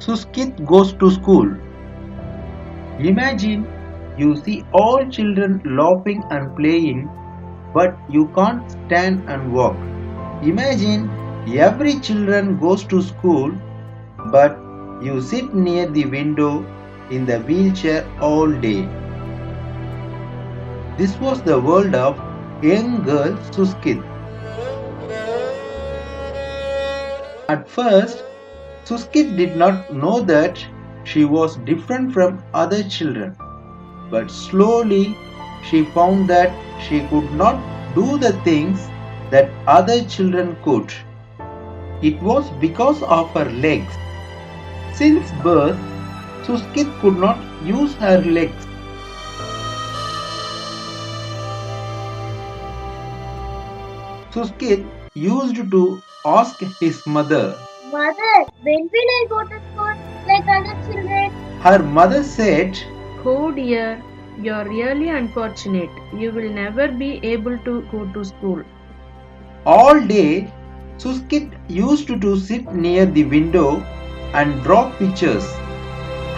Suskit goes to school. Imagine you see all children laughing and playing, but you can't stand and walk. Imagine every children goes to school, but you sit near the window in the wheelchair all day. This was the world of young girl Suskit. At first, Suskit did not know that she was different from other children, but slowly she found that she could not do the things that other children could. It was because of her legs. Since birth, Suskit could not use her legs. Suskit used to ask his mother. Mother, when will I go to school like other children? Her mother said, Oh dear, you're really unfortunate. You will never be able to go to school. all day Suskit used to sit near the window and draw pictures.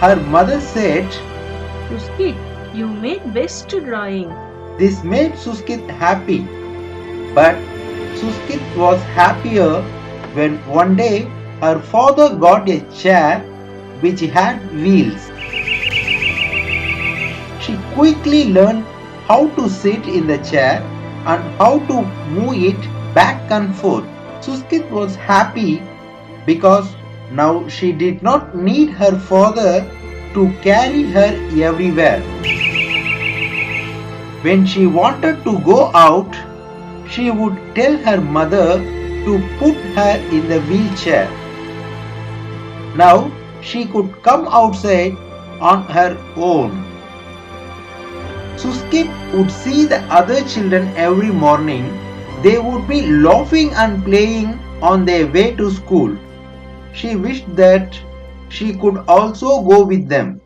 Her mother said, Suskit, you make best drawing. this made Suskit happy. But Suskit was happier when one day her father got a chair which had wheels. She quickly learned how to sit in the chair and how to move it back and forth. Suskit was happy because now she did not need her father to carry her everywhere. When she wanted to go out, she would tell her mother to put her in the wheelchair. Now she could come outside on her own. Suskit would see the other children every morning. They would be laughing and playing on their way to school. She wished that she could also go with them.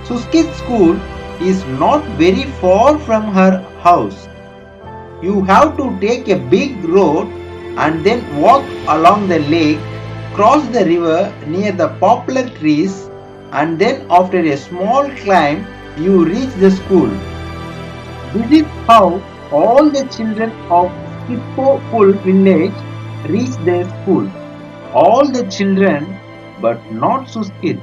Suskit's school is not very far from her house. You have to take a big road and then walk along the lake, cross the river near the poplar trees, and then after a small climb you reach the school. This is how all the children of Skipopul village reach their school. All the children, but not Suskit.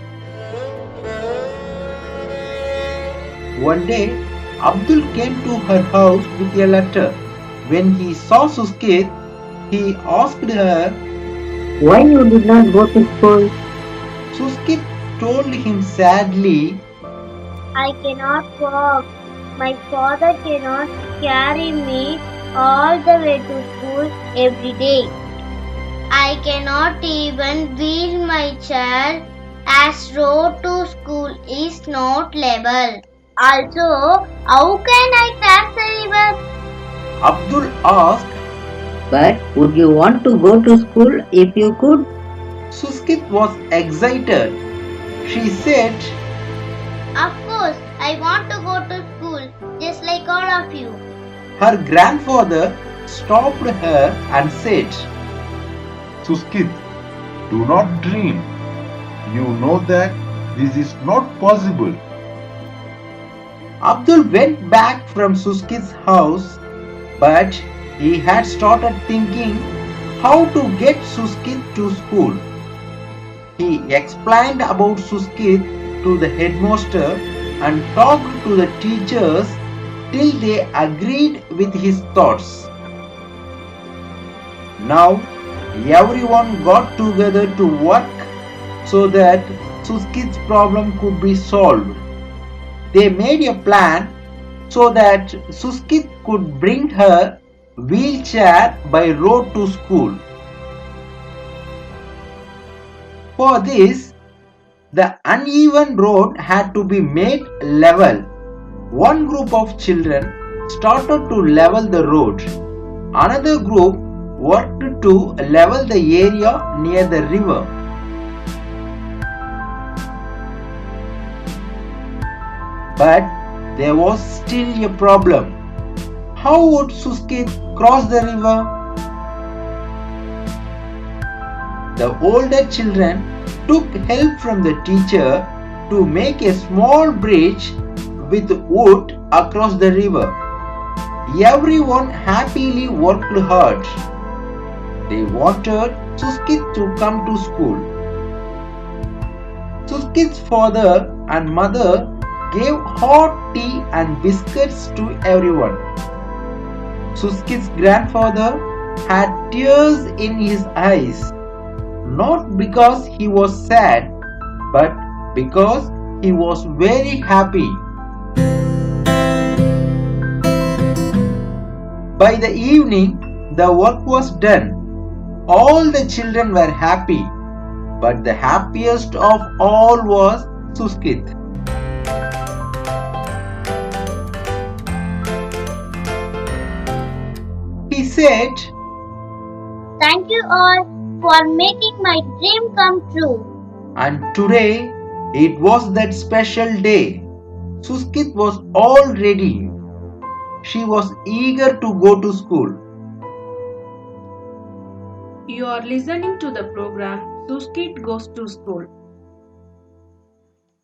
One day, Abdul came to her house with a letter. When he saw Suskit, he asked her, Why you did not go to school? Suskit told him sadly, I cannot walk. My father cannot carry me all the way to school every day. I cannot even wheel my chair as road to school is not level. Also, how can I cross the river? Abdul asked. But would you want to go to school if you could? Suskit was excited. She said, Of course, I want to go to school just like all of you. her grandfather stopped her and said, Suskit, do not dream. You know that this is not possible. Abdul went back from Suskit's house, but he had started thinking how to get Suskit to school. He explained about Suskit to the headmaster and talked to the teachers till they agreed with his thoughts. Now everyone got together to work so that Suskit's problem could be solved. They made a plan so that Suskit could bring her wheelchair by road to school. For this, the uneven road had to be made level. One group of children started to level the road. Another group worked to level the area near the river. But there was still a problem. How would Suskit cross the river? the older children took help from the teacher to make a small bridge with wood across the river. Everyone happily worked hard. They wanted Suskit to come to school. Suskit's father and mother gave hot tea and biscuits to everyone. Suskit's grandfather had tears in his eyes, not because he was sad, but because he was very happy. By the evening, the work was done. All the children were happy, but the happiest of all was Suskit. He said, Thank you all for making my dream come true. and today it was that special day. Suskit was all ready. She was eager to go to school. You are listening to the program Suskit Goes to School.